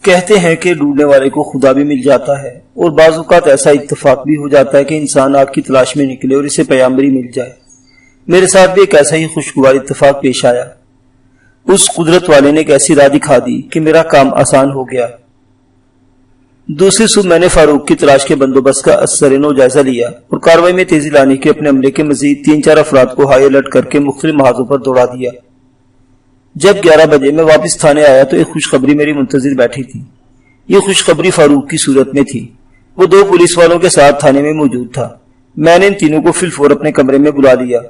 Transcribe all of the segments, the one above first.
کہتے ہیں کہ ڈھونڈنے والے کو خدا بھی مل جاتا ہے، اور بعض اوقات ایسا اتفاق بھی ہو جاتا ہے کہ انسان آگ کی تلاش میں نکلے اور اسے پیغمبری مل جائے۔ میرے ساتھ بھی ایک ایسا ہی خوشگوار اتفاق پیش آیا۔ اس قدرت والے نے ایک ایسی راہ دکھا دی کہ میرا کام آسان ہو گیا۔ دوسری صبح میں نے فاروق کی تلاش کے بندوبست کا اثر نو جائزہ لیا اور کارروائی میں تیزی لانے کے اپنے عملے کے مزید 3-4 افراد کو ہائی الرٹ کر کے مختلف محاذوں پر دوڑا دیا۔ جب 11 بجے میں واپس تھانے آیا تو ایک خوشخبری میری منتظر بیٹھی تھی۔ یہ خوشخبری فاروق کی صورت میں تھی۔ وہ 2 پولیس والوں کے ساتھ تھانے میں موجود تھا۔ میں نے ان تینوں کو فی الفور اپنے کمرے میں بلا لیا۔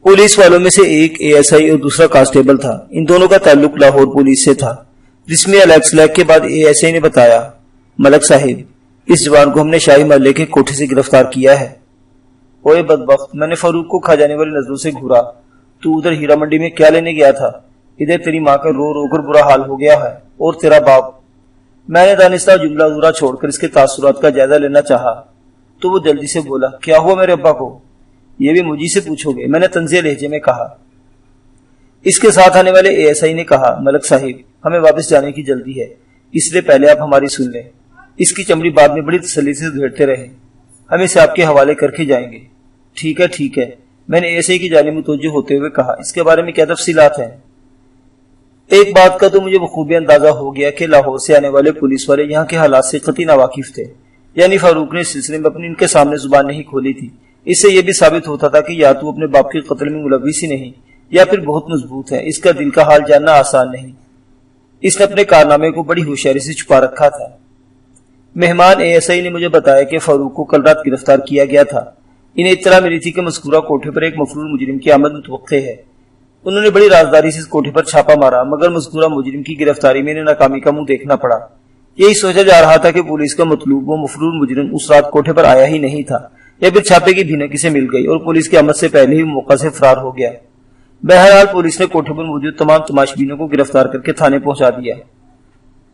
پولیس والوں میں سے ایک ASI اور دوسرا کانسٹیبل تھا۔ ان دونوں کا تعلق لاہور پولیس سے تھا۔ رسمی الیکس لیک کے بعد ASI نے بتایا، ملک صاحب، اس جوان کو ہم نے شاہی محلے کے کوٹھے سے گرفتار کیا ہے۔ اوئے بدبخت، میں نے فاروق کو کھا جانے والی نظروں سے گھورا۔ تو ادھر ہیرا منڈی میں کیا لینے گیا تھا؟ ادھر تیری ماں کا رو رو کر برا حال ہو گیا ہے، اور تیرا باپ۔ میں نے دانستہ جملہ ادھورا چھوڑ کر اس کے تاثرات کا جائزہ لینا چاہا تو وہ جلدی سے بولا، کیا ہوا میرے ابا کو؟ یہ بھی مجھے سے پوچھو گے؟ میں نے طنزیہ لہجے میں کہا۔ اس کے ساتھ آنے والے ASI نے کہا، ملک صاحب، ہمیں واپس جانے کی جلدی ہے، اس لیے پہلے آپ ہماری سن لیں۔ اس کی چمڑی بعد میں بڑی تسلی سے دھیڑتے رہے، ہم اسے آپ کے حوالے کر کے جائیں گے۔ ٹھیک ہے ٹھیک ہے، میں نے ASI کی جانب متوجہ ہوتے ہوئے کہا، اس کے بارے میں کیا تفصیلات ہیں؟ ایک بات کا تو مجھے بخوبی اندازہ ہو گیا کہ لاہور سے آنے والے پولیس والے یہاں کے حالات سے قطعی ناواقف تھے، یعنی فاروق نے اس سلسلے میں اپنی ان کے سامنے زبان نہیں کھولی تھی۔ اس سے یہ بھی ثابت ہوتا تھا کہ یا تو اپنے باپ کے قتل میں ملوث ہی نہیں یا پھر بہت مضبوط ہے۔ اس کا دل کا حال جاننا آسان نہیں۔ اس نے اپنے کارنامے کو بڑی ہوشیاری سے چھپا رکھا تھا۔ مہمان ASI نے مجھے بتایا کہ فاروق کو کل رات گرفتار کیا گیا تھا۔ انہیں اطلاع ملی تھی کہ مذکورہ کوٹھے پر ایک مفرور مجرم کی آمد متوقع ہے۔ انہوں نے بڑی رازداری سے اس کوٹھے پر چھاپا مارا، مگر مذکورہ مجرم کی گرفتاری میں انہیں ناکامی کا منہ دیکھنا پڑا۔ یہی سوچا جا رہا تھا کہ پولیس کا مطلوب وہ مفرور مجرم اس رات کوٹھے پر آیا ہی نہیں تھا، یا پھر چھاپے کی بھینک اسے مل گئی اور پولیس کی آمد سے پہلے ہی موقع سے فرار ہو گیا۔ بہرحال پولیس نے کوٹھے پر موجود تمام تماشبینوں کو گرفتار کر کے تھانے پہنچا دیا۔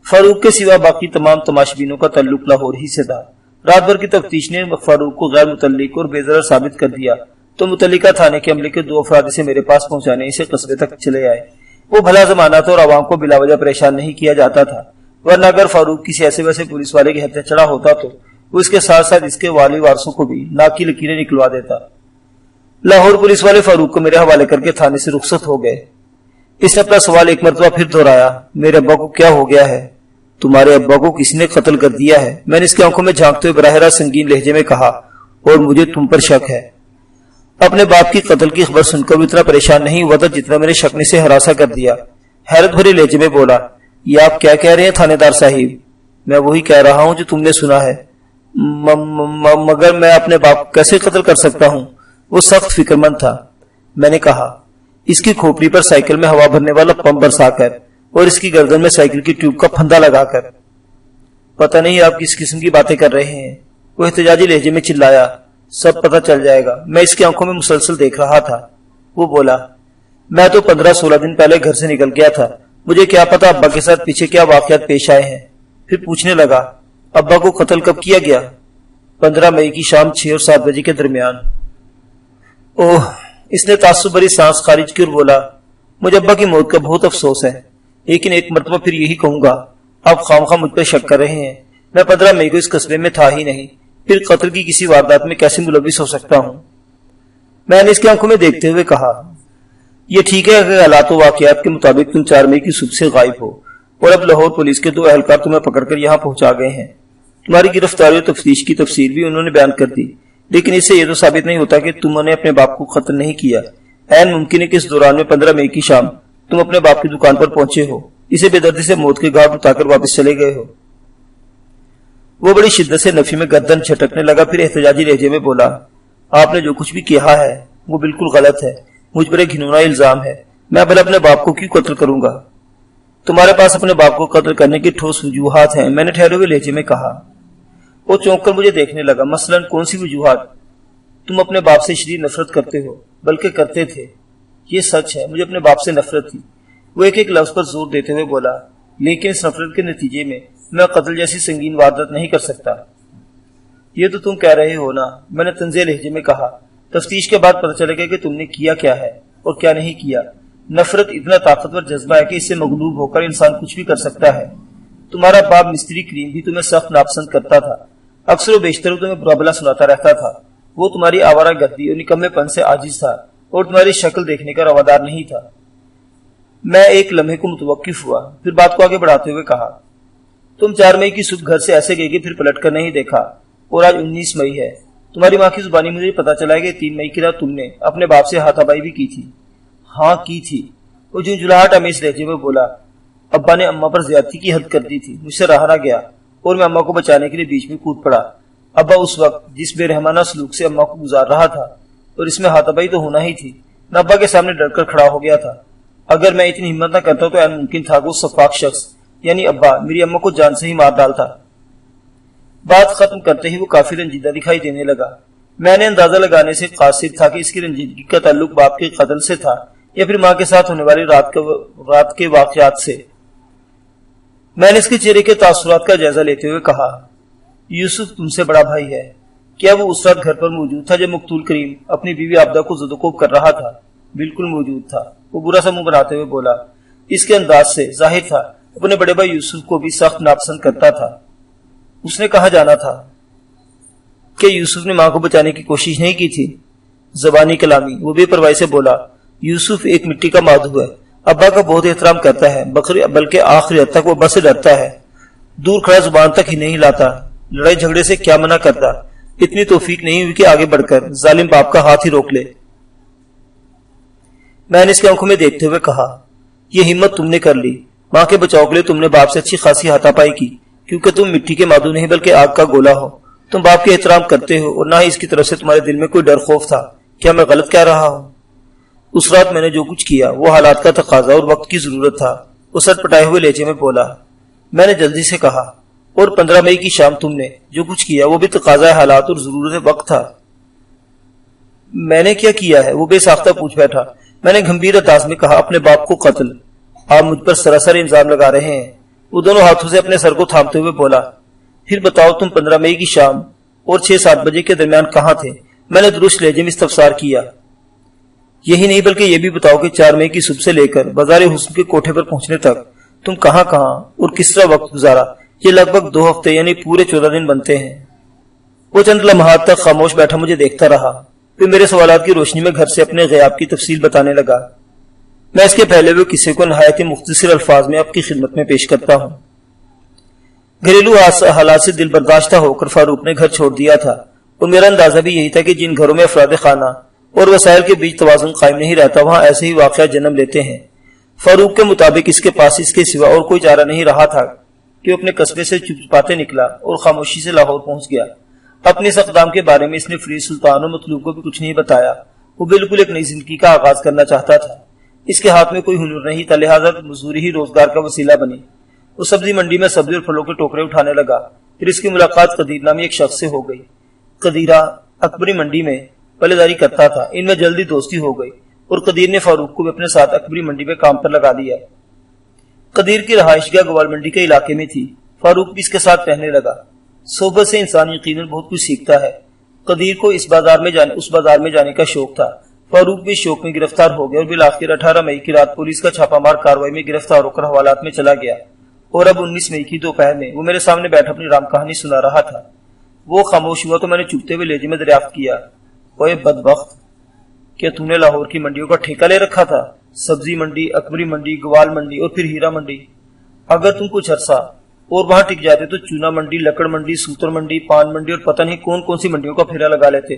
فاروق کے سوا باقی تمام تماشبینوں کا تعلق لاہور ہی سے تھا۔ رات بھر کی تفتیش نے فاروق کو غیر متعلق اور بے ضرر ثابت کر دیا تو متعلقہ تھانے کے عملے کے 2 افراد اسے میرے پاس پہنچانے اسے قصبے تک چلے آئے۔ وہ بھلا زمانہ تھا اور عوام کو بلا وجہ پریشان نہیں کیا جاتا تھا، ورنہ اگر فاروق کسی ایسے ویسے پولیس والے کے ہتھے چڑھا ہوتا تو وہ اس کے ساتھ ساتھ اس کے والی وارثوں کو بھی ناک کی لکیریں نکلوا دیتا۔ لاہور پولیس والے فاروق کو میرے حوالے کر کے تھانے سے رخصت ہو گئے۔ اس نے اپنا سوال ایک مرتبہ پھر دہرایا، میرے ابا کو کیا ہو گیا ہے؟ تمہارے ابا کو کسی نے قتل کر دیا ہے، میں نے اس کی آنکھوں میں جھانکتے ہوئے براہ راست سنگین لہجے میں کہا، اور مجھے تم پر شک ہے۔ اپنے باپ کی قتل کی خبر سن کر اتنا پریشان نہیں ہوا تھا جتنا میرے شک نے سے ہراساں کر دیا۔ حیرت بھرے لہجے میں بولا، یہ آپ کیا کہہ رہے ہیں تھانے دار صاحب؟ میں وہی کہہ رہا ہوں جو تم نے سنا ہے، مگر میں اپنے باپ کو کیسے قتل کر سکتا ہوں؟ وہ سخت فکر مند تھا۔ میں نے کہا، اس کی کھوپڑی پر سائیکل میں ہوا بھرنے والا پمپ برسا کر اور اس کی گردن میں سائیکل کی ٹیوب کا پھندا لگا کر۔ پتہ نہیں آپ کس قسم کی باتیں کر رہے ہیں، وہ احتجاجی لہجے میں چلایا، سب پتہ چل جائے گا۔ میں اس کی آنکھوں میں مسلسل دیکھ رہا تھا۔ وہ بولا، میں تو 15-16 دن پہلے گھر سے نکل گیا تھا، مجھے کیا پتا ابا کے ساتھ پیچھے کیا واقعات پیش آئے ہیں۔ پھر پوچھنے لگا، ابا کو قتل کب کیا گیا؟ 15 مئی کی شام 6 اور 7 بجے کے درمیان۔ اوہ، اس نے تعصب بھری سانس خارج کی اور بولا، مجھے ابا کی موت کا بہت افسوس ہے، لیکن ایک مرتبہ پھر یہی کہوں گا، آپ خامخواہ مجھ پر شک کر رہے ہیں۔ میں 15 مئی کو اس قصبے میں تھا ہی نہیں، پھر قتل کی کسی واردات میں کیسے ملوث ہو سکتا ہوں؟ میں نے اس کی آنکھوں میں دیکھتے ہوئے کہا، یہ ٹھیک ہے کہ حالات و واقعات کے مطابق تم 4 مئی کی صبح سے غائب ہو اور اب لاہور پولیس کے 2 اہلکار تمہیں پکڑ کر یہاں پہنچا گئے ہیں۔ تمہاری گرفتاری اور تفتیش کی تفصیل بھی انہوں نے بیان کر دی، لیکن اس سے یہ تو ثابت نہیں ہوتا کہ تم نے اپنے باپ کو قتل نہیں کیا۔ عین ممکن ہے کہ اس دوران میں 15 مئی کی شام تم اپنے باپ کی دکان پر پہنچے ہو، اسے بے دردی سے موت کے گھاٹ اٹھا کر واپس چلے گئے ہو۔ وہ بڑی شدت سے نفی میں گردن جھٹکنے لگا، پھر احتجاجی لہجے میں بولا، آپ نے جو کچھ بھی کہا ہے وہ بالکل غلط ہے، مجھ پر ایک گھنونا الزام ہے، میں بھلا اپنے باپ کو کیوں قتل کروں گا؟ تمہارے پاس اپنے باپ کو قتل کرنے کی ٹھوس وجوہات ہیں، میں نے ٹھہرے ہوئے لہجے میں کہا۔ وہ چونک کر مجھے دیکھنے لگا، مثلاً کون سی وجوہات؟ تم اپنے باپ سے شدید نفرت کرتے ہو، بلکہ کرتے تھے۔ یہ سچ ہے، مجھے اپنے باپ سے نفرت تھی۔ وہ ایک ایک لفظ پر زور دیتے ہوئے بولا، لیکن اس نفرت کے نتیجے میں قتل جیسی سنگین واردات نہیں کر سکتا۔ یہ تو تم کہہ رہے ہو نا، میں نے طنزیہ لہجے میں کہا۔ تفتیش کے بعد پتہ چلے گا کہ تم نے کیا کیا ہے اور کیا نہیں کیا۔ نفرت اتنا طاقتور جذبہ ہے کہ اس سے مغلوب ہو کر انسان کچھ بھی کر سکتا ہے۔ تمہارا باپ مستری کریم بھی تمہیں سخت ناپسند کرتا تھا، اکثر و بیشتر وہ تمہیں برا بھلا سناتا رہتا تھا۔ وہ تمہاری آوارہ گردی اور نکمے پن سے عاجز تھا اور تمہاری شکل دیکھنے کا روادار نہیں تھا۔ میں ایک لمحے کو متوقف ہوا، پھر بات کو آگے بڑھاتے ہوئے کہا، تم 4 مئی کی صبح گھر سے ایسے گئے کہ پھر پلٹ کر نہیں دیکھا، اور آج 19 مئی ہے۔ تمہاری ماں کی زبانی مجھے پتا چلا ہے کہ 3 مئی کی رات تم نے اپنے باپ سے ہاتھ آبائی بھی کی تھی۔ ہاں کی تھی، وہ جھنجھلاہٹ امیز لہجے میں بولا۔ ابا نے اماں پر زیادتی کی حد کر دی تھی، مجھ سے رہا نہ گیا اور میں اماں کو بچانے کے لیے بیچ میں کود پڑا۔ ابا اس وقت جس بے رحمانہ سلوک سے اماں کو گزار رہا تھا، اور اس میں ہاتھ آبائی تو ہونا ہی تھی، میں ابا کے سامنے ڈر کر کھڑا ہو گیا تھا۔ اگر میں اتنی ہمت نہ کرتا تو ممکن تھا کہ وہ سفاک شخص یعنی ابا میری اماں کو جان سے ہی مار ڈالتا۔ بات ختم کرتے ہی وہ کافی رنجیدہ دکھائی دینے لگا۔ میں نے اندازہ لگانے سے قاصر تھا کہ اس کی رنجیدگی کا تعلق باپ کے قتل سے تھا یا پھر ماں کے ساتھ ہونے والی رات کے واقعات سے۔ میں نے اس کے چہرے کے تاثرات کا جائزہ لیتے ہوئے کہا، یوسف تم سے بڑا بھائی ہے، کیا وہ اس رات گھر پر موجود تھا جب مقتول کریم اپنی بیوی عابدہ کو زدوکوب کر رہا تھا؟ بالکل موجود تھا، وہ برا سا منہ بناتے ہوئے بولا۔ اس کے انداز سے ظاہر تھا اپنے بڑے بھائی یوسف کو بھی سخت ناپسند کرتا تھا۔ اس نے کہا جانا تھا کہ یوسف نے ماں کو بچانے کی کوشش نہیں کی تھی۔ زبانی کلامی، وہ بے پرواہی سے بولا، یوسف ایک مٹی کا مادھو ہے، ابا کا بہت احترام کرتا ہے، بلکہ آخری حد تک وہ ابا سے ڈرتا ہے، دور کھڑا زبان تک ہی نہیں لاتا، لڑائی جھگڑے سے کیا منع کرتا، اتنی توفیق نہیں ہوئی کہ آگے بڑھ کر ظالم باپ کا ہاتھ ہی روک لے۔ میں نے اس کی آنکھوں میں دیکھتے ہوئے کہا، یہ ہمت تم نے کر لی، ماں کے بچاؤ کے لیے تم نے باپ سے اچھی خاصی ہاتھا پائی کی، کیونکہ تم مٹی کے مادھو نہیں بلکہ آگ کا گولا ہو۔ تم باپ کے احترام کرتے ہو اور نہ ہی اس کی طرف سے تمہارے دل میں کوئی ڈر خوف تھا۔ کیا میں غلط کہہ رہا ہوں؟ اس رات میں نے جو کچھ کیا وہ حالات کا تقاضا اور وقت کی ضرورت تھا، وہ سر پٹائے ہوئے لہجے میں بولا۔ میں نے جلدی سے کہا، اور 15 مئی کی شام تم نے جو کچھ کیا وہ بھی تقاضا حالات اور ضرورت وقت تھا۔ میں نے کیا کیا ہے؟ وہ بے ساختہ پوچھ بیٹھا۔ میں نے گھمبیر انداز میں کہا، اپنے باپ کو قتل۔ آپ مجھ پر سراسر الزام لگا رہے ہیں۔ وہ دونوں ہاتھوں سے اپنے سر کو تھامتے ہوئے بولا، پھر بتاؤ تم 15 مئی کی شام اور 6-7 بجے کے درمیان کہاں تھے؟ میں نے درست لہجے میں استفسار کیا۔ یہی نہیں بلکہ یہ بھی بتاؤ کہ 4 مئی کی صبح سے لے کر بازار حسن کے کوٹھے پر پہنچنے تک تم کہاں اور کس طرح وقت گزارا؟ یہ لگ بھگ 2 ہفتے یعنی پورے 14 دن بنتے ہیں۔ وہ چند لمحات تک خاموش بیٹھا مجھے دیکھتا رہا، پھر میرے سوالات کی روشنی میں گھر سے اپنے غیاب کی تفصیل بتانے لگا۔ میں اس کے پہلے ہوئے قصے کو نہایت مختصر الفاظ میں آپ کی خدمت میں پیش کرتا ہوں۔ گھریلو حالات سے دل برداشتہ ہو کر فاروق نے گھر چھوڑ دیا تھا، اور میرا اندازہ بھی یہی تھا کہ جن گھروں میں افراد خانہ اور وسائل کے بیچ توازن قائم نہیں رہتا وہاں ایسے ہی واقعات جنم لیتے ہیں۔ فاروق کے مطابق اس کے پاس اس کے سوا اور کوئی چارہ نہیں رہا تھا کہ وہ اپنے قصبے سے چپ چپاتے نکلا اور خاموشی سے لاہور پہنچ گیا۔ اپنے اس اقدام کے بارے میں اس نے فرید سلطان اور مطلوب کو بھی کچھ نہیں بتایا۔ وہ بالکل ایک نئی زندگی کا آغاز کرنا چاہتا تھا۔ اس کے ہاتھ میں کوئی ہنر نہیں تھا، لہٰذا مزدوری ہی روزگار کا وسیلہ بنی۔ وہ سبزی منڈی میں سبزی اور پھلوں کے ٹوکرے اٹھانے لگا۔ پھر اس کی ملاقات قدیر نامی ایک شخص سے ہو گئی۔ قدیرہ اکبری منڈی میں پلےداری کرتا تھا، ان میں جلدی دوستی ہو گئی اور قدیر نے فاروق کو بھی اپنے ساتھ اکبری منڈی میں کام پر لگا دیا۔ قدیر کی رہائش گاہ گوال منڈی کے علاقے میں تھی۔ فاروق بھی اس کے ساتھ رہنے لگا۔ صحبت سے انسان یقیناً بہت کچھ سیکھتا ہے۔ قدیر کو اس بازار میں جانے کا شوق تھا۔ فاروق بھی شوق میں گرفتار ہو گیا اور بالآخر 18 مئی کی رات پولیس کا چھاپہ مار کارروائی میں گرفتار ہو کر حوالات میں چلا گیا، اور اب 19 مئی کی دوپہر میں وہ میرے سامنے بیٹھ اپنی رام کہانی سنا رہا تھا۔ وہ خاموش ہوا تو میں نے چپتے ہوئے لہجے میں دریافت کیا، اوئے بدبخت، کیا تم نے لاہور کی منڈیوں کا ٹھیکہ لے رکھا تھا؟ سبزی منڈی، اکبری منڈی، گوال منڈی اور پھر ہیرا منڈی۔ اگر تم کچھ عرصہ اور وہاں ٹک جاتے تو چونا منڈی، لکڑ منڈی، سوتر منڈی، پان منڈی اور پتہ نہیں کون کون سی منڈیوں کا پھیرا لگا لیتے۔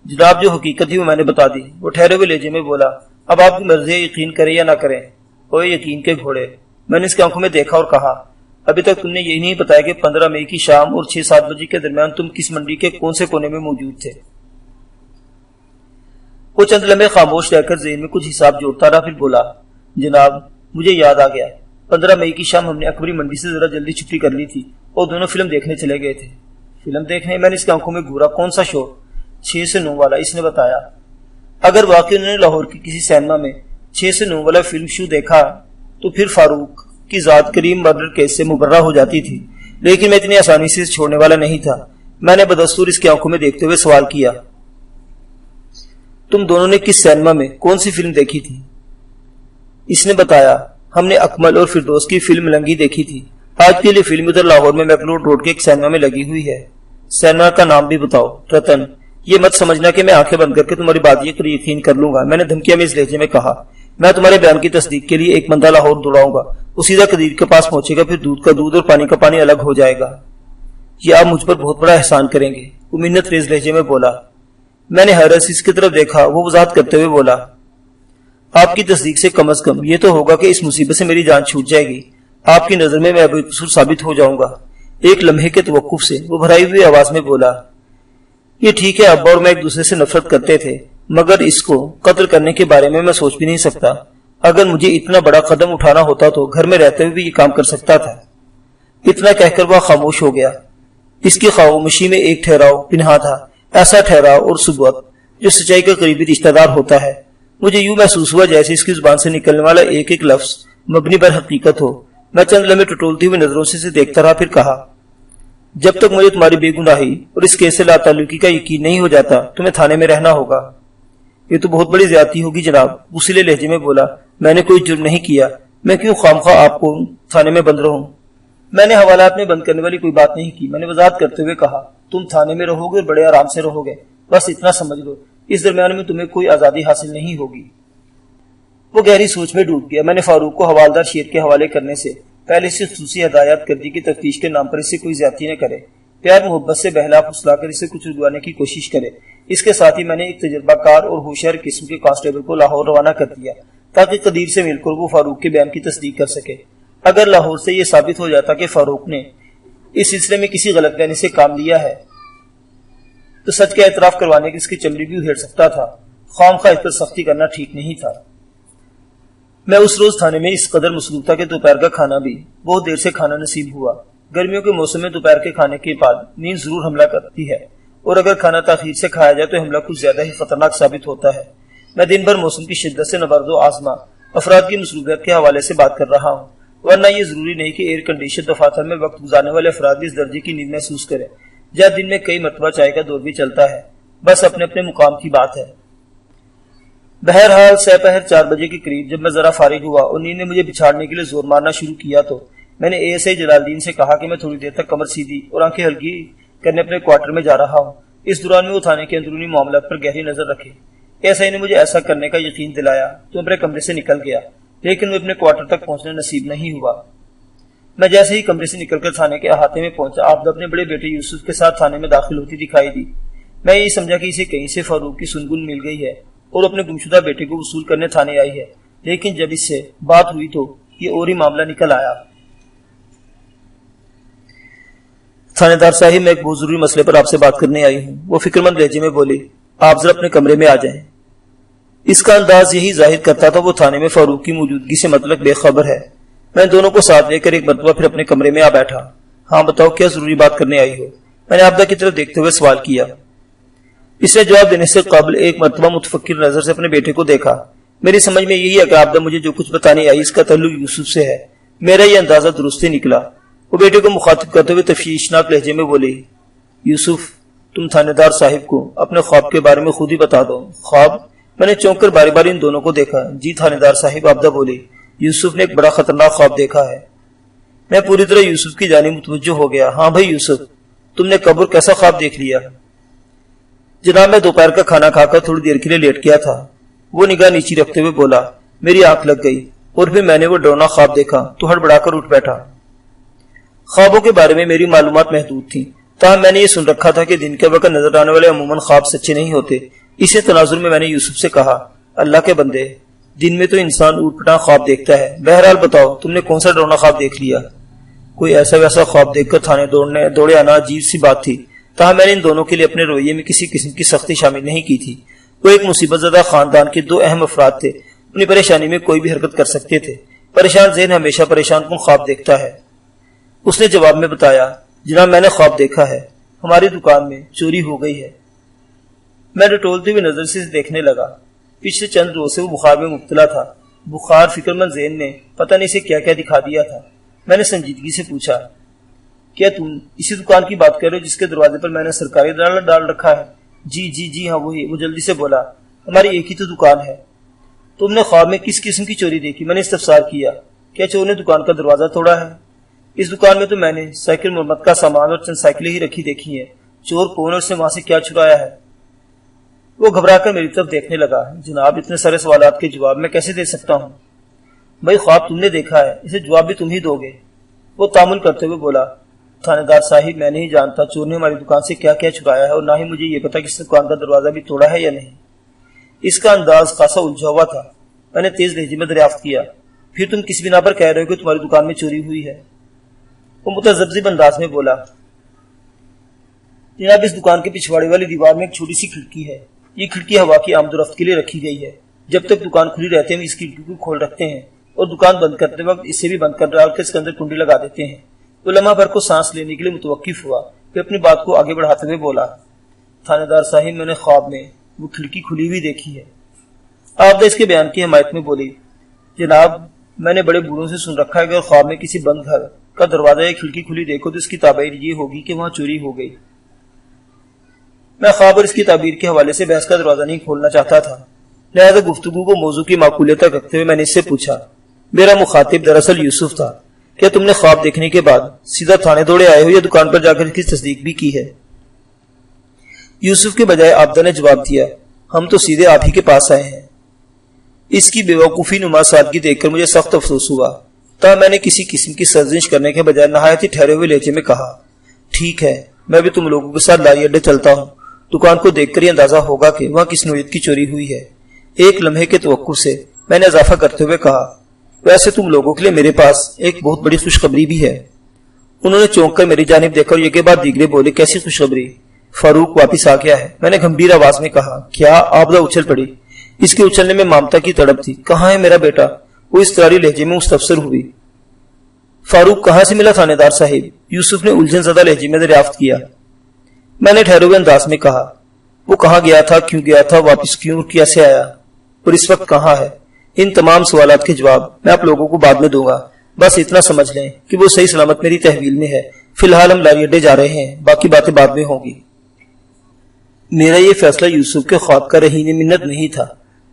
جناب جو حقیقت تھی وہ میں نے بتا دی۔ وہ ٹھہرے ہوئے لہجے میں بولا، اب آپ کی مرضی ہے یقین کریں یا نہ کریں۔ اوئے یقین کے گھوڑے، میں نے اس کی آنکھوں میں دیکھا اور کہا، ابھی تک تم نے یہی نہیں بتایا کہ 15 مئی کی شام اور 6-7 بجے کے درمیان تم کس منڈی کے کون سے کونے میں موجود تھے؟ وہ چند لمحے خاموش رہ کر ذہن میں کچھ حساب جوڑتا رہا، پھر بولا، جناب مجھے یاد آ گیا، 15 مئی کی شام ہم نے اکبری منڈی سے ذرا جلدی چھٹی کر لی تھی اور دونوں فلم دیکھنے چلے گئے تھے۔ فلم دیکھنے؟ میں نے اس کی آنکھوں میں گھورا، کون سا شو؟ 6 سے 9 والا، اس نے بتایا۔ اگر واقعی انہوں نے لاہور کی کسی سینما میں 6 سے 9 والا فلم شو دیکھا تو پھر فاروق کی ذات کریم مرڈر کیس سے مبرہ ہو جاتی تھی، لیکن میں اتنی آسانی سے چھوڑنے والا نہیں تھا۔ میں نے بدستور اس کی آنکھوں میں دیکھتے ہوئے سوال کیا، تم دونوں نے کس سینما میں کون سی فلم دیکھی تھی؟ اس نے بتایا، ہم نے اکمل اور فردوس کی فلم لنگی دیکھی تھی۔ آج کے لیے فلم ادھر لاہور میں میکلوڈ روڈ کے ایک سینما میں لگی ہوئی ہے۔ سینما کا نام بھی بتاؤ۔ رتن، یہ مت سمجھنا کہ میں آنکھیں بند کر کے تمہاری بات پر یقین کر لوں گا، میں نے دھمکیاں میں اس لہجے میں کہا۔ میں تمہارے بیان کی تصدیق کے لیے ایک بندہ لاہور دوڑاؤں گا، وہ سیدھا قدیر کے پاس پہنچے گا، پھر دودھ کا دودھ اور پانی کا پانی الگ ہو جائے گا۔ یہ آپ مجھ پر بہت بڑا احسان کریں گے، وہ منت ریز لہجے میں بولا۔ میں نے حیرت سے اس کی طرف دیکھا، وہ وضاحت کرتے ہوئے بولا، آپ کی تصدیق سے کم از کم یہ تو ہوگا کہ اس مصیبت سے میری جان چھوٹ جائے گی، آپ کی نظر میں بے قصور ثابت ہو جاؤں گا۔ ایک لمحے کے توقف سے وہ بھرائی ہوئی آواز میں بولا، یہ ٹھیک ہے، ابا اور میں ایک دوسرے سے نفرت کرتے تھے، مگر اس کو قتل کرنے کے بارے میں سوچ بھی نہیں سکتا۔ اگر مجھے اتنا بڑا قدم اٹھانا ہوتا تو گھر میں رہتے ہوئے بھی یہ کام کر سکتا تھا۔ اتنا کہہ کر وہ خاموش ہو گیا۔ اس کی خاموشی میں ایک ٹھہراؤ پنہا تھا، ایسا ٹھہراؤ اور ثبوت جو سچائی کا قریبی رشتہ دار ہوتا ہے۔ مجھے یوں محسوس ہوا جیسے اس کی زبان سے نکلنے والا ایک ایک لفظ مبنی پر حقیقت ہو۔ میں چند لمحے ٹٹولتی ہوئی نظروں سے دیکھتا رہا، پھر کہا، جب تک مجھے تمہاری بے گناہی اور اس کیس سے لا تعلقی کا یقین نہیں ہو جاتا تمہیں تھانے میں رہنا ہوگا۔ یہ تو بہت بڑی زیادتی ہوگی جناب، غصیلے لہجے میں بولا۔ میں نے کوئی جرم نہیں کیا، میں کیوں خامخواہ آپ کو تھانے میں بند رہوں؟ میں نے حوالات میں بند کرنے والی کوئی بات نہیں کی، میں نے وضاحت کرتے ہوئے کہا، تم تھانے میں رہو گے اور بڑے آرام سے رہو گے، بس اتنا سمجھ لو، اس درمیان میں تمہیں کوئی آزادی حاصل نہیں ہوگی۔ وہ گہری سوچ میں ڈوب گیا۔ میں نے فاروق کو حوالدار شیر کے حوالے کرنے سے پہلے سے خصوصی ہدایات کر دی کہ تفتیش کے نام پر اس سے کوئی زیادتی نہ کرے، پیار محبت سے بہلا پھسلا کر اسے کچھ رگوانے کی کوشش کرے۔ اس کے ساتھ ہی میں نے ایک تجربہ کار اور ہوشیار قسم کے کانسٹیبل کو لاہور روانہ کر دیا تاکہ قدیر سے مل کر وہ فاروق کے بیان کی تصدیق کر سکے۔ اگر لاہور سے یہ ثابت ہو جاتا کہ فاروق نے اس سلسلے میں کسی غلط فہمی سے کام لیا ہے تو سچ کا اعتراف کروانے کی اس کی چمڑی بھی ادھیڑ سکتا تھا۔ خام خواہ اس پر سختی کرنا ٹھیک نہیں تھا۔ میں اس روز تھانے میں اس قدر مصروف تھا کہ دوپہر کا کھانا بھی بہت دیر سے کھانا نصیب ہوا۔ گرمیوں کے موسم میں دوپہر کے کھانے کے بعد نیند ضرور حملہ کرتی ہے، اور اگر کھانا تاخیر سے کھایا جائے تو حملہ کچھ زیادہ ہی خطرناک ثابت ہوتا ہے۔ میں دن بھر موسم کی شدت سے نبرد و آزما افراد کی مصروفیت کے حوالے سے بات کر رہا ہوں، ورنہ یہ ضروری نہیں کہ ایئر کنڈیشن دفاتر میں وقت گزارنے والے افراد بھی اس درجے کی نیند محسوس کریں، جہاں دن میں کئی مرتبہ چائے کا دور بھی چلتا ہے۔ بس اپنے اپنے مقام کی بات ہے۔ بہرحال سپہر 4 بجے کے قریب جب میں ذرا فارغ ہوا اور نیند نے مجھے بچھاڑنے کے لیے زور مارنا شروع کیا تو میں نے اے ایس آئی جلال الدین سے کہا کہ میں تھوڑی دیر تک کمر سیدھی اور آنکھیں ہلکی کرنے اپنے کوارٹر میں جا رہا ہوں۔ اس دوران میں وہ تھانے کے اندرونی معاملات پر گہری نظر رکھے۔ اے ایس آئی نے مجھے ایسا کرنے کا یقین دلایا تو اپنے کمرے سے نکل گیا، لیکن وہ اپنے کوارٹر تک پہنچنا نصیب نہیں ہوا۔ میں جیسے ہی کمرے سے نکل کر تھانے کے احاطے میں پہنچا، آپ اپنے بڑے بیٹے یوسف کے ساتھ تھانے میں داخل ہوتی دکھائی دی۔ میں یہ سمجھا کہ اسے کہیں سے فاروق کی سنگن مل گئی ہے اور اپنے گمشدہ بیٹے کو وصول کرنے تھانے آئی ہے، لیکن جب اس سے بات ہوئی تو یہ اور ہی معاملہ نکل آیا۔ تھانے دار صاحب، میں ایک بہت ضروری مسئلے پر آپ سے بات کرنے آئی ہوں، وہ فکر مند لہجے میں بولی۔ آپ ذرا اپنے کمرے میں آ جائیں۔ اس کا انداز یہی ظاہر کرتا تھا وہ تھانے میں فاروق کی موجودگی سے مطلق بے خبر ہے۔ میں دونوں کو ساتھ لے کر ایک مرتبہ پھر اپنے کمرے میں آ بیٹھا۔ ہاں بتاؤ، کیا ضروری بات کرنے آئی ہو؟ میں نے آبدہ کی طرف دیکھتے ہوئے سوال کیا۔ اس نے جواب دینے سے قبل ایک مرتبہ متفکر نظر سے اپنے بیٹے کو دیکھا۔ میری سمجھ میں یہی ہے کہ آبدہ مجھے جو کچھ بتانے آئی اس کا تعلق یوسف سے ہے۔ میرا یہ اندازہ درست ہی نکلا۔ وہ بیٹے کو مخاطب کرتے ہوئے تشویشناک لہجے میں بولی، یوسف، تم تھانے دار صاحب کو اپنے خواب کے بارے میں خود ہی بتا دو۔ خواب؟ میں نے چونک کر باری باری ان دونوں کو دیکھا۔ جی تھانے دار صاحب، آبدہ بولی، یوسف نے ایک بڑا خطرناک خواب دیکھا ہے۔ میں پوری طرح یوسف کی جانب متوجہ ہو گیا۔ ہاں بھائی یوسف، تم نے کب اور کیسا خواب دیکھ لیا؟ جناب، میں دوپہر کا کھانا کھا کر تھوڑی دیر کے لیے لیٹ گیا تھا۔ وہ نگاہ نیچی رکھتے ہوئے بولا۔ میری آنکھ لگ گئی اور پھر میں نے وہ ڈرونا خواب دیکھا تو ہڑبڑا کر اٹھ بیٹھا۔ خوابوں کے بارے میں میری معلومات محدود تھیں، تاہم میں نے یہ سن رکھا تھا کہ دن کے وقت نظر آنے والے عموماً خواب سچے نہیں ہوتے۔ اسی تناظر میں نے یوسف سے کہا، اللہ کے بندے، دن میں تو انسان اوٹ پٹاں خواب دیکھتا ہے، بہرحال بتاؤ تم نے کون سا ڈرونا خواب دیکھ لیا؟ کوئی ایسا ویسا خواب دیکھ کر تھانے دوڑے آنا عجیب سی بات تھی، تاہم میں نے ان دونوں کے لیے اپنے رویے میں کسی قسم کی سختی شامل نہیں کی تھی۔ وہ ایک مصیبت زدہ خاندان کے دو اہم افراد تھے، اپنی پریشانی میں کوئی بھی حرکت کر سکتے تھے۔ پریشان ذہن ہمیشہ پریشان کن خواب دیکھتا ہے۔ اس نے جواب میں بتایا، جناب میں نے خواب دیکھا ہے، ہماری دکان میں چوری ہو گئی ہے۔ میں ڈٹولتی ہوئی نظر سے دیکھنے لگا۔ پچھلے چند روز سے وہ بخار میں مبتلا تھا۔ بخار فکر مند ذہن نے پتہ نہیں سے کیا کیا دکھا دیا تھا۔ میں نے سنجیدگی سے پوچھا، کیا تم اسی دکان کی بات کر رہے ہو جس کے دروازے پر میں نے سرکاری ڈال رکھا ہے؟ جی ہاں وہی، وہ جلدی سے بولا، ہماری ایک ہی تو دکان ہے۔ تم نے خواب میں کس قسم کی چوری دیکھی؟ میں نے استفسار کیا۔ کیا چور نے دکان کا دروازہ توڑا ہے؟ اس دکان میں تو میں نے سائیکل مرمت کا سامان اور چند سائیکلیں ہی رکھی دیکھی ہیں، چور کون اور اسے وہاں سے کیا چرایا ہے؟ وہ گھبرا کر میری طرف دیکھنے لگا۔ جناب، اتنے سارے سوالات کے جواب میں کیسے دے سکتا ہوں؟ بھائی، خواب تم نے دیکھا ہے، اسے جواب بھی تم ہی دو گے۔ وہ تامل کرتے ہوئے بولا، تھانے دار صاحب، میں نہیں جانتا چور نے ہماری دکان سے کیا کیا چرایا ہے، اور نہ ہی مجھے یہ پتا کہ اس دکان کا دروازہ بھی توڑا ہے یا نہیں۔ اس کا انداز خاصا الجھا ہوا تھا۔ میں نے تیز لہجے میں دریافت کیا، پھر تم کس بنا پر کہہ رہے ہو کہ تمہاری دکان میں چوری ہوئی ہے؟ وہ متذبذب انداز میں بولا، جناب، اس دکان کے پچھواڑے والی دیوار میں ایک چھوٹی سی کھڑکی ہے۔ یہ کھڑکی ہوا کی آمد و رفت کے لیے رکھی گئی ہے۔ جب تک دکان کھلی رہتی ہے ہم اس کھڑکی کو کھول رکھتے ہیں اور دکان بند کرتے وقت اسے بھی بند کر ڈال کے اس کے اندر کنڈی لگا دیتے ہیں۔ وہ لمحہ بھر کو سانس لینے کے لیے متوقف ہوا، پھر اپنی بات کو آگے بڑھاتے ہوئے بولا، تھانے دار صاحب، میں نے خواب میں وہ کھڑکی کھلی ہوئی دیکھی ہے۔ آپ اس کے بیان کی حمایت میں بولی، جناب، میں نے بڑے بوڑھوں سے سن رکھا ہے کہ اگر خواب میں کسی بند گھر کا دروازہ یا کھڑکی کھلی دیکھو تو اس کی تعبیر یہ ہوگی کہ وہاں چوری ہو گئی۔ میں خواب اور اس کی تعبیر کے حوالے سے بحث کا دروازہ نہیں کھولنا چاہتا تھا، لہذا گفتگو کو موضوع کی معقولیت تک رکھتے ہوئے میں نے اس سے پوچھا۔ میرا مخاطب دراصل یوسف تھا۔ کیا تم نے خواب دیکھنے کے بعد سیدھا تھانے دوڑے آئے ہو یا دکان پر جا کر اس کی تصدیق بھی کی ہے؟ یوسف کے بجائے عابدہ نے جواب دیا، ہم تو سیدھے آپ ہی کے پاس آئے ہیں۔ اس کی بے وقوفی نما سادگی دیکھ کر مجھے سخت افسوس ہوا، تاہم میں نے کسی قسم کی سرزنش کرنے کے بجائے نہایت ہی ٹھہرے ہوئے لہجے میں کہا، ٹھیک ہے، میں بھی تم لوگوں کے ساتھ لاری اڈے چلتا ہوں۔ دکان کو دیکھ کر یہ اندازہ ہوگا کہ وہاں کس نوعیت کی چوری ہوئی ہے۔ ایک لمحے کے توقف سے میں نے اضافہ کرتے ہوئے کہا، ویسے تم لوگوں کے لیے میرے پاس ایک بہت بڑی خوشخبری بھی ہے۔ انہوں نے چونک کر میری جانب دیکھا اور یکے بعد دیگرے بولے، کیسی خوشخبری؟ فاروق واپس آ گیا ہے، میں نے گمبھیر آواز میں کہا۔ کیا؟ عابدہ اچھل پڑی۔ اس کے اچھلنے میں ممتا کی تڑپ تھی۔ کہاں ہے میرا بیٹا؟ وہ اس طرح لہجے میں مستفسر ہوئی۔ فاروق کہاں سے ملا تھانے دار صاحب؟ یوسف نے الجھن زدہ لہجے میں دریافت کیا۔ میں نے ٹھہرے ہوئے انداز میں کہا، وہ کہاں گیا تھا، کیوں گیا تھا، واپس کیوں اور کیسے آیا، اور اس وقت کہاں ہے؟ ان تمام سوالات کے جواب میں آپ لوگوں کو بعد میں دوں گا، بس اتنا سمجھ لیں کہ وہ صحیح سلامت میری تحویل میں ہے۔ فی الحال ہم لاری اڈے جا رہے ہیں، باقی باتیں بعد میں ہوں گی۔ میرا یہ فیصلہ یوسف کے خواب کا رہین منت نہیں تھا،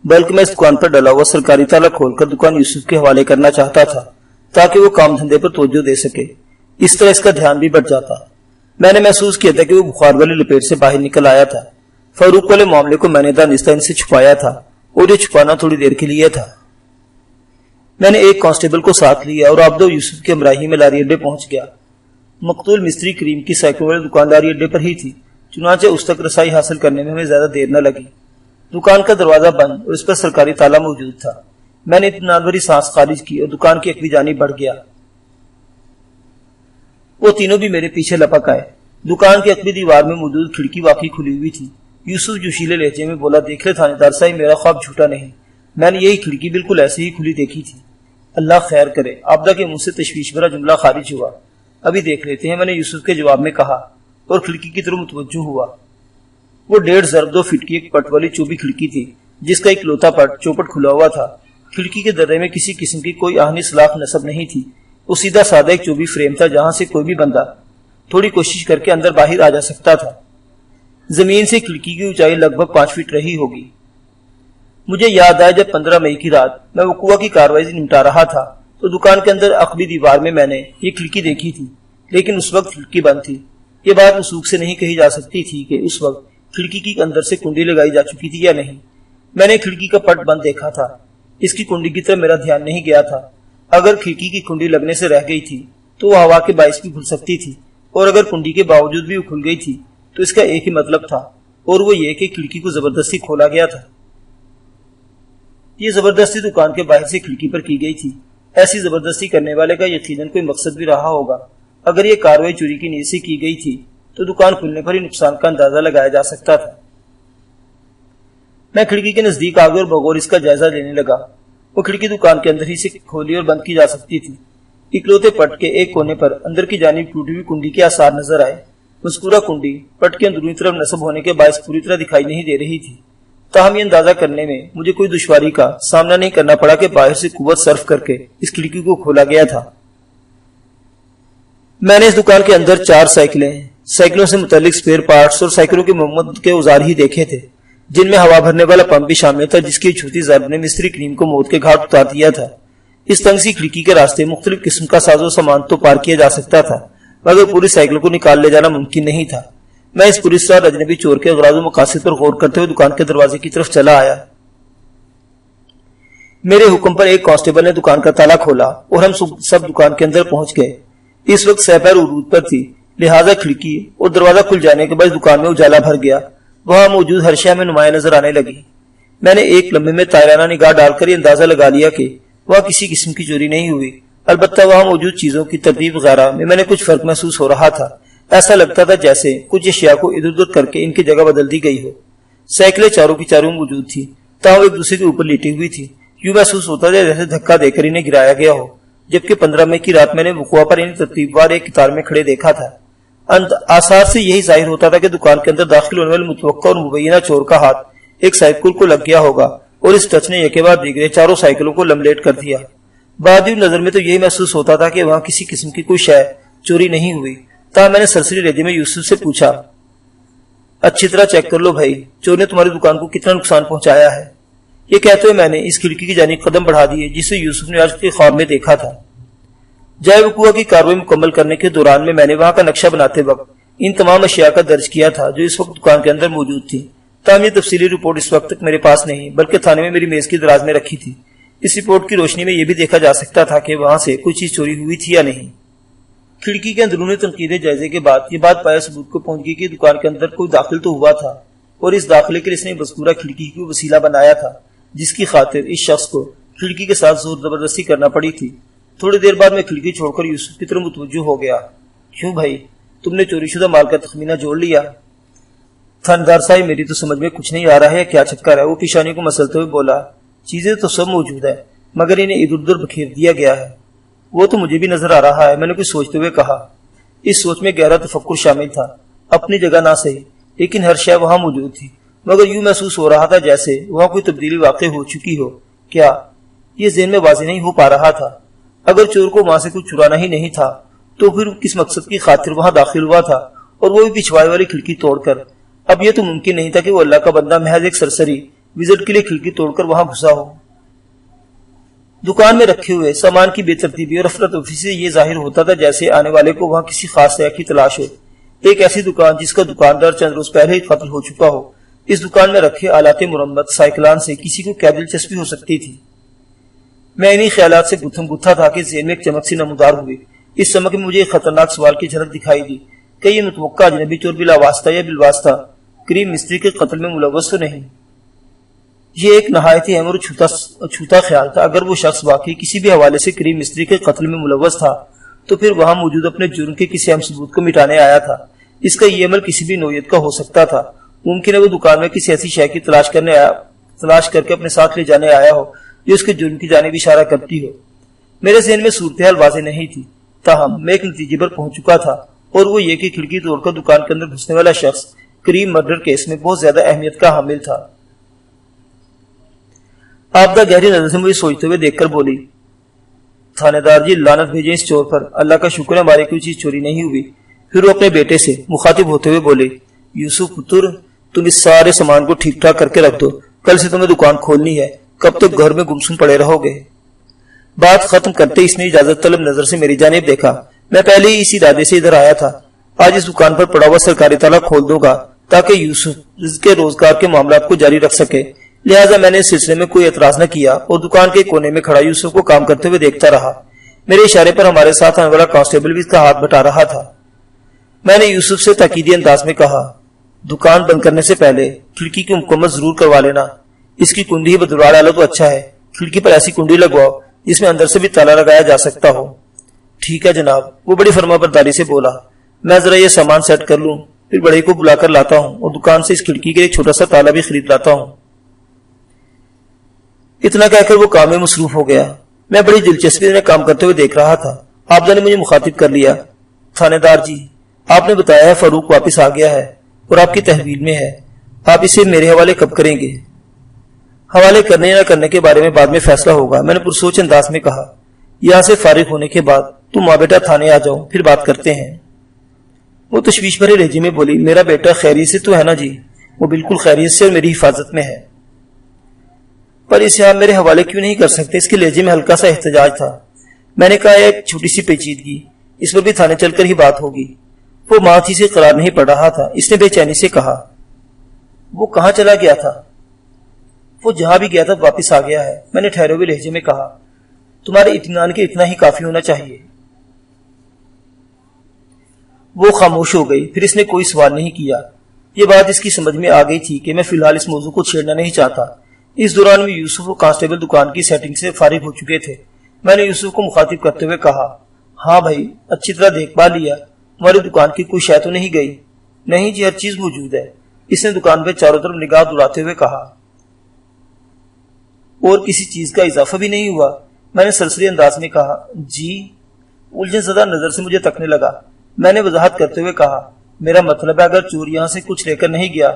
بلکہ میں اس دکان پر ڈلا ہوا سرکاری تالا کھول کر دکان یوسف کے حوالے کرنا چاہتا تھا تاکہ وہ کام دھندے پر توجہ دے سکے۔ اس طرح اس کا دھیان بھی بڑھ جاتا۔ میں نے محسوس کیا تھا کہ وہ بخار والی لپیٹ سے باہر نکل آیا تھا۔ فاروق والے معاملے کو میں نے دانستہ ان سے چھپایا تھا، اور یہ چھپانا تھوڑی دیر کے لیے تھا۔ میں نے ایک کانسٹیبل کو ساتھ لیا اور عابدہ یوسف کے ہمراہی میں لاری اڈے پہنچ گیا۔ مقتول مستری کریم کی سائیکل والے دکان لاری اڈے پر ہی تھی، چنانچہ اس تک رسائی حاصل کرنے میں ہمیں زیادہ دیر نہ لگی۔ دکان کا دروازہ بند اور اس پر سرکاری تالا موجود تھا۔ میں نے اطمینان بھری سانس خارج کی اور دکان کی اگلی جانب بڑھ گیا۔ وہ تینوں بھی میرے پیچھے لپک آئے۔ دکان کی اگلی دیوار میں موجود کھڑکی واقعی کھلی ہوئی تھی۔ یوسف جوشیلے لہجے میں بولا، دیکھ لے تھانے دار صاحب، میرا خواب جھوٹا نہیں، میں نے یہی کھڑکی بالکل ایسے ہی کھلی دیکھی تھی۔ اللہ خیر کرے۔ عابدہ کے منہ سے تشویش بھرا جملہ خارج ہوا۔ ابھی دیکھ لیتے ہیں، میں نے یوسف کے جواب میں کہا اور کھڑکی کی طرف متوجہ ہوا۔ وہ 1.5 ضرب 2 فٹ کی ایک پٹ والی چوبی کھڑکی تھی، جس کا ایک لوتا پٹ چوپٹ کھلا ہوا تھا۔ کھڑکی کے درے میں کسی قسم کی کوئی آہنی سلاخ نصب نہیں تھی۔ وہ سیدھا سادہ ایک چوبی فریم تھا جہاں سے کوئی بھی بندہ تھوڑی کوشش کر کے اندر باہر آ جا سکتا تھا۔ زمین سے کھڑکی کی اونچائی لگ بھگ 5 فٹ رہی ہوگی۔ مجھے یاد آیا جب 15 مئی کی رات میں وقوع کی کارروائی نمٹا رہا تھا تو دکان کے اندر عقبی دیوار میں نے یہ کھڑکی دیکھی تھی، لیکن اس وقت کھڑکی بند تھی۔ یہ بات وثوق سے نہیں کہی جا سکتی تھی کہ اس وقت کھڑکی کی اندر سے کنڈی لگائی جا چکی تھی یا نہیں۔ میں نے کھڑکی کا پٹ بند دیکھا تھا، اس کی کنڈی کی طرف میرا دھیان نہیں گیا تھا۔ اگر کھڑکی کی کنڈی لگنے سے رہ گئی تھی تو وہ ہوا کے باعث بھی کھل سکتی تھی، اور اگر کنڈی کے باوجود بھی وہ کھل گئی تھی تو اس کا ایک ہی مطلب تھا، اور وہ یہ کہ کھڑکی کو زبردستی کھولا گیا تھا۔ یہ زبردستی دکان کے باہر سے کھڑکی پر کی گئی تھی۔ ایسی زبردستی کرنے والے کا یقیناً کوئی مقصد بھی رہا ہوگا۔ اگر یہ کارروائی چوری کی نیت سے کی گئی تھی تو دکان کھلنے پر ہی نقصان کا اندازہ لگایا جا سکتا تھا۔ میں کھڑکی کے نزدیک آ گیا اور بغور اس کا جائزہ لینے لگا۔ وہ کھڑکی دکان کے اندر ہی سے کھولی اور بند کی جا سکتی تھی۔ اکلوتے پٹ کے ایک کونے پر اندر کی جانب ٹوٹی ہوئی کنڈی کے آثار نظر آئے۔ مذکورہ کنڈی پٹ کے اندرونی طرف نصب ہونے کے باعث پوری طرح دکھائی نہیں دے رہی تھی، تاہم یہ اندازہ کرنے میں مجھے کوئی دشواری کا سامنا نہیں کرنا پڑا کہ باہر سے قوت صرف کر کے اس کھڑکی کو کھولا گیا تھا۔ میں نے اس دکان کے اندر 4 سائیکلوں سے متعلق سپیئر پارٹس اور سائیکلوں کی مرمت کے اوزار ہی دیکھے تھے، جن میں ہوا بھرنے والا پمپ بھی شامل تھا، جس کی چھوٹی ضرب نے مستری کریم کو موت کے گھاٹ اتار دیا تھا۔ اس تنگ سی کھڑکی کے راستے مختلف قسم کا ساز و سامان تو پار کیا جا سکتا تھا، مگر پوری سائیکل کو نکال لے جانا ممکن نہیں تھا۔ میں اس پوری طرح اجنبی چور کے اغراض و مقاصد پر غور کرتے ہوئے دکان کے دروازے کی طرف چلا آیا۔ میرے حکم پر ایک کانسٹیبل نے دکان کا تالا کھولا اور ہم سب دکان کے اندر پہنچ گئے۔ اس وقت سپہر عروج پر تھی، لہذا کھڑکی اور دروازہ کھل جانے کے بعد دکان میں اجالا بھر گیا۔ وہاں موجود ہر شے میں نمایاں نظر آنے لگی۔ میں نے ایک لمحے میں طائرانہ نگاہ ڈال کر یہ اندازہ لگا لیا کہ وہاں کسی قسم کی چوری نہیں ہوئی، البتہ وہاں موجود چیزوں کی ترتیب وغیرہ میں نے کچھ فرق محسوس ہو رہا تھا۔ ایسا لگتا تھا جیسے کچھ اشیاء کو ادھر ادھر کر کے ان کی جگہ بدل دی گئی ہو۔ سائیکلیں چاروں کی چاروں موجود تھی، تاہم ایک دوسرے کے اوپر لیٹی ہوئی تھی۔ یوں محسوس ہوتا تھا جیسے دھکا دے کر انہیں گرایا گیا ہو، جبکہ 15 مئی کی رات میں نے وقوع پر انہیں ترتیب وار ایک قطار میں کھڑے دیکھا تھا۔ آثار سے یہی ظاہر ہوتا تھا کہ دکان کے اندر داخل ہونے والے متوقع اور مبینہ چور کا ہاتھ ایک سائیکل کو لگ گیا ہوگا اور اس ٹچ نے یکے بعد دیگرے چاروں سائیکلوں کو لملیٹ کر دیا۔ بادی نظر میں تو یہی محسوس ہوتا تھا کہ وہاں کسی قسم کی کوئی شے چوری نہیں ہوئی۔ تاہم میں نے سرسری لہجے میں یوسف سے پوچھا، اچھی طرح چیک کر لو بھائی، چور نے تمہاری دکان کو کتنا نقصان پہنچایا ہے؟ یہ کہتے ہوئے میں نے اس کھڑکی کی جانب قدم بڑھا دیے جسے یوسف نے آج کے خواب میں دیکھا تھا۔ جائے وقوع کی کارروائی مکمل کرنے کے دوران میں نے وہاں کا نقشہ بناتے وقت ان تمام اشیاء کا درج کیا تھا جو اس وقت دکان کے اندر موجود تھی۔ تاہم یہ تفصیلی رپورٹ اس وقت تک میرے پاس نہیں بلکہ تھانے میں میری میز کی دراز میں رکھی تھی۔ اس رپورٹ کی روشنی میں یہ بھی دیکھا جا سکتا تھا کہ وہاں سے کوئی چیز چوری ہوئی تھی یا نہیں۔ کھڑکی کے اندرونی تنقیدی جائزے کے بعد یہ بات پایا ثبوت کو پہنچ گئی کہ دکان کے اندر کوئی داخل تو ہوا تھا، اور اس داخلے کے لیے اس نے مذکورہ کھڑکی کو وسیلہ بنایا تھا، جس کی خاطر اس شخص کو کھڑکی کے ساتھ زور زبردستی کرنا پڑی تھی۔ تھوڑی دیر بعد میں کھڑکی چھوڑ کر یوسف کی طرف متوجہ ہو گیا۔ کیوں بھائی، تم نے چوری شدہ مال کا تخمینہ جوڑ لیا؟ تھاندار صاحب، میری تو سمجھ میں کچھ نہیں آ رہا ہے کیا چکر ہے۔ وہ پیشانی کو مسلتے ہوئے بولا، چیزیں تو سب موجود ہے مگر انہیں ادھر ادھر بکھیر دیا گیا ہے۔ وہ تو مجھے بھی نظر آ رہا ہے، میں نے کچھ سوچتے ہوئے کہا۔ اس سوچ میں گہرا تفکر شامل تھا، اپنی جگہ نہ صحیح لیکن ہر شے وہاں موجود تھی، مگر یوں محسوس ہو رہا تھا جیسے وہاں کوئی تبدیلی واقع ہو چکی ہو۔ کیا یہ ذہن میں واضح نہیں ہو پا رہا تھا؟ اگر چور کو وہاں سے کچھ چرانا ہی نہیں تھا تو پھر کس مقصد کی خاطر وہاں داخل ہوا تھا، اور وہ بھی پچھوائی والی کھڑکی توڑ کر؟ اب یہ تو ممکن نہیں تھا کہ وہ اللہ کا بندہ محض ایک سرسری وزٹ کے لیے کھڑکی توڑ کر وہاں گھسا ہو۔ دکان میں رکھے ہوئے سامان کی بے ترتیبی اور افراتفری سے یہ ظاہر ہوتا تھا جیسے آنے والے کو وہاں کسی خاص شے کی تلاش ہو۔ ایک ایسی دکان جس کا دکاندار چند روز پہلے ہی قتل ہو چکا ہو۔ اس دکان میں رکھے آلات مرمت سائیکلان سے کسی کو کیا دلچسپی ہو سکتی تھی؟ میں انہی خیالات سے گتھم گتھا تھا کہ ذہن میں ایک چمک سی نمودار ہوئی۔ اس چمک میں مجھے ایک خطرناک سوال کی جھلک دکھائی دی کہ یہ متوقع اجنبی چور بلا واسطہ یا بالواسطہ کریم مستری کے قتل میں ملوث تو نہیں؟ یہ ایک نہایت ہی اہم اور چھوٹا خیال تھا۔ اگر وہ شخص واقعی کسی بھی حوالے سے کریم مستری کے قتل میں ملوث تھا تو پھر وہاں موجود اپنے جرم کے کسی اہم ثبوت کو مٹانے آیا تھا۔ اس کا یہ عمل کسی بھی نوعیت کا ہو سکتا تھا۔ ممکن ہے وہ دکان میں کسی ایسی شے کی تلاش کر کے اپنے ساتھ لے جانے آیا ہو جو اس کے جرم کی جانب اشارہ کرتی ہو۔ میرے ذہن میں صورتحال واضح نہیں تھی، تاہم میں ایک نتیجے پر پہنچ چکا تھا، اور وہ یہ کہ کھڑکی توڑ کر دکان کے اندر گھسنے والا شخص کریم مرڈر کیس میں بہت زیادہ اہمیت کا حامل تھا۔ آبدہ گہری نظر سے مجھے سوچتے ہوئے دیکھ کر بولی، تھانے دار جی لعنت بھیجیں اس چور پر، اللہ کا شکر ہے ہماری کوئی چیز چوری نہیں ہوئی۔ پھر وہ اپنے بیٹے سے مخاطب ہوتے ہوئے بولے، یوسف پتر، تم اس سارے سامان کو ٹھیک ٹھاک کر کے رکھ دو، کل سے تمہیں دکان کھولنی ہے، کب تک گھر میں گمسم پڑے رہو گے؟ بات ختم کرتے اس نے اجازت طلب نظر سے میری جانب دیکھا۔ میں پہلے ہی اس ارادے سے ادھر آیا تھا، آج اس دکان پر پڑا ہوا سرکاری تالا کھول دوں گا تاکہ یوسف کے روزگار کے معاملات کو جاری رکھ سکے۔ لہٰذا میں نے اس سلسلے میں کوئی اعتراض نہ کیا اور دکان کے کونے میں کھڑا یوسف کو کام کرتے ہوئے دیکھتا رہا۔ میرے اشارے پر ہمارے ساتھ آنے والا کانسٹیبل بھی اس کا ہاتھ بٹا رہا تھا۔ میں نے یوسف سے تاکیدی انداز میں کہا، دکان بند کرنے سے پہلے کھڑکی کی مکمل ضرور کروا لینا، اس کی کنڈی بدلوا ڈالو تو اچھا ہے، کھڑکی پر ایسی کنڈی لگواؤ جس میں اندر سے بھی تالا لگایا جا سکتا ہو۔ ٹھیک ہے جناب، وہ بڑی فرما برداری سے بولا۔ میں ذرا یہ سامان سیٹ کر لوں، پھر بڑے کو بلا کر لاتا ہوں اور دکان سے اس کھڑکی کے ایک چھوٹا سا تالا بھی خرید لاتا ہوں۔ اتنا کہہ کر وہ کام میں مصروف ہو گیا۔ میں بڑی دلچسپی سے کام کرتے ہوئے دیکھ رہا تھا۔ آبدہ نے مجھے مخاطب کر لیا، تھانے دار جی، آپ نے بتایا ہے فاروق واپس آ گیا ہے اور آپ کی تحویل میں ہے، آپ اسے میرے حوالے کب کریں گے؟ حوالے کرنے یا نہ کرنے کے بارے میں بعد میں فیصلہ ہوگا، میں نے پرسوچ انداز میں کہا۔ یہاں سے فارغ ہونے کے بعد تم ماں بیٹا تھانے آ جاؤ، پھر بات کرتے ہیں۔ وہ تشویش بھرے لہجے میں بولی، میرا بیٹا خیریت سے تو ہے نا جی؟ وہ بالکل خیریت سے اور میری حفاظت میں ہے۔ پر اسے آپ میرے حوالے کیوں نہیں کر سکتے؟ اس کے لہجے میں ہلکا سا احتجاج تھا۔ میں نے کہا ایک چھوٹی سی پیچیدگی، اس پر بھی تھانے چل کر ہی بات ہوگی۔ وہ ماتھی سے قرار نہیں پڑ رہا تھا۔ اس نے بے چینی سے کہا، وہ کہاں چلا گیا تھا؟ وہ جہاں بھی گیا تھا واپس آ گیا ہے۔ میں نے ٹھہرے ہوئے لہجے میں کہا، تمہارے اطمینان کے اتنا ہی کافی ہونا چاہیے۔ وہ خاموش ہو گئی، پھر اس نے کوئی سوال نہیں کیا۔ یہ بات اس کی سمجھ میں آ گئی تھی کہ میں فی الحال اس موضوع کو چھیڑنا نہیں چاہتا۔ اس دوران میں یوسف اور کانسٹیبل دکان کی سیٹنگ سے فارغ ہو چکے تھے۔ میں نے یوسف کو مخاطب کرتے ہوئے کہا، ہاں بھائی، اچھی طرح دیکھ بھال لیا؟ ہماری دکان کی کوئی شے تو نہیں گئی؟ نہیں جی، ہر چیز موجود ہے۔ اس نے دکان پہ چاروں طرف نگاہ دوڑاتے ہوئے کہا۔ اور کسی چیز کا اضافہ بھی نہیں ہوا؟ میں نے سرسری انداز میں کہا، جی۔ الجھن زدہ نظر سے مجھے تکنے لگا۔ میں نے وضاحت کرتے ہوئے کہا، میرا مطلب ہے اگر چور یہاں سے کچھ لے کر نہیں گیا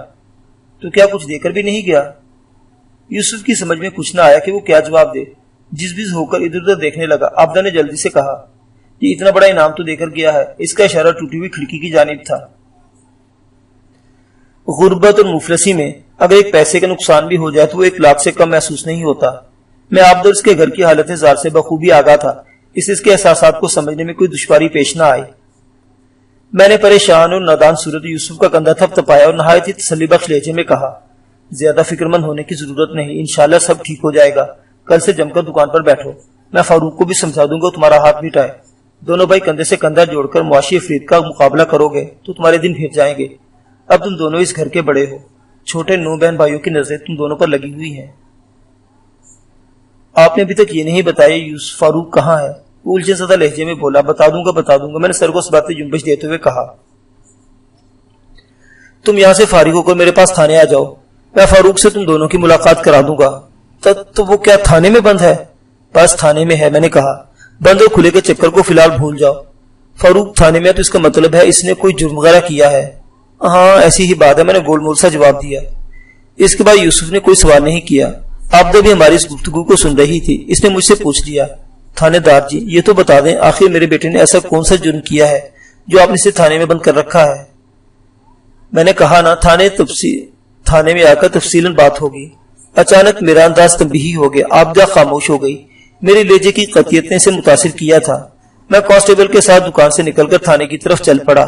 تو کیا کچھ دے کر بھی نہیں گیا؟ یوسف کی سمجھ میں کچھ نہ آیا کہ وہ کیا جواب دے۔ جز بز ہو کر ادھر ادھر دیکھنے لگا۔ عابدہ نے جلدی سے کہا، یہ اتنا بڑا انعام تو دے کر گیا ہے۔ اس کا اشارہ ٹوٹی ہوئی کھڑکی کی جانب تھا۔ غربت اور مفلسی میں اگر ایک پیسے کا نقصان بھی ہو جائے تو وہ 1 لاکھ سے کم محسوس نہیں ہوتا۔ میں عابدہ اور اس کے گھر کی حالت زار سے بخوبی آگاہ تھا، اس کے احساسات کو سمجھنے میں کوئی دشواری پیش نہ آئی۔ میں نے پریشان اور نادان صورت یوسف کا کندھا تھپ تپایا اور نہایت ہی تسلی بخش لہجے میں کہا، زیادہ فکر مند ہونے کی ضرورت نہیں، انشاءاللہ سب ٹھیک ہو جائے گا۔ کل سے جم کر دکان پر بیٹھو، میں فاروق کو بھی سمجھا دوں گا تمہارا ہاتھ مٹائے۔ دونوں بھائی کندھے سے کندھا جوڑ کر معاشی افرید کا مقابلہ کرو گے تو تمہارے دن پھر جائیں گے۔ اب تم دونوں اس گھر کے بڑے ہو، چھوٹے 9 بہن بھائیوں کی نظریں تم دونوں پر لگی ہوئی ہیں۔ آپ نے ابھی تک یہ نہیں بتایا یوسف فاروق کہاں ہے؟ وہ الجھن زدہ لہجے میں بولا، بتا دوں گا۔ میں نے سر کو اس بات سے جنبش دیتے ہوئے کہا، تم یہاں سے فارغ ہو کر میرے پاس تھانے آ جاؤ، میں فاروق سے تم دونوں کی ملاقات کرا دوں گا۔ تو وہ کیا تھانے میں بند ہے؟ بس تھانے میں ہے، میں نے کہا۔ بند اور کھلے کے چکر کو فی الحال بھول جاؤ۔ فاروق تھانے میں ہے تو اس کا مطلب ہے اس نے کوئی جرم وغیرہ کیا ہے؟ ہاں ایسی ہی بات ہے، میں نے گول مول سا جواب دیا۔ اس کے بعد یوسف نے کوئی سوال نہیں کیا۔ عابدہ بھی ہماری اس گفتگو کو سن رہی تھی۔ اس نے مجھ سے پوچھ لیا، تھانے دار جی یہ تو بتا دیں آخر میرے بیٹے نے ایسا کون سا جرم کیا ہے جو آپ نے اسے تھانے میں بند کر رکھا ہے؟ میں نے کہا نا، تھانے میں آ کر تفصیلاً بات ہوگی۔ اچانک میرا انداز تنبیہی ہو گیا۔ عابدہ خاموش ہو گئی۔ میرے لہجے کی قطعیت نے اسے متاثر کیا تھا۔ میں کانسٹیبل کے ساتھ دکان سے نکل کر تھانے کی طرف چل پڑا۔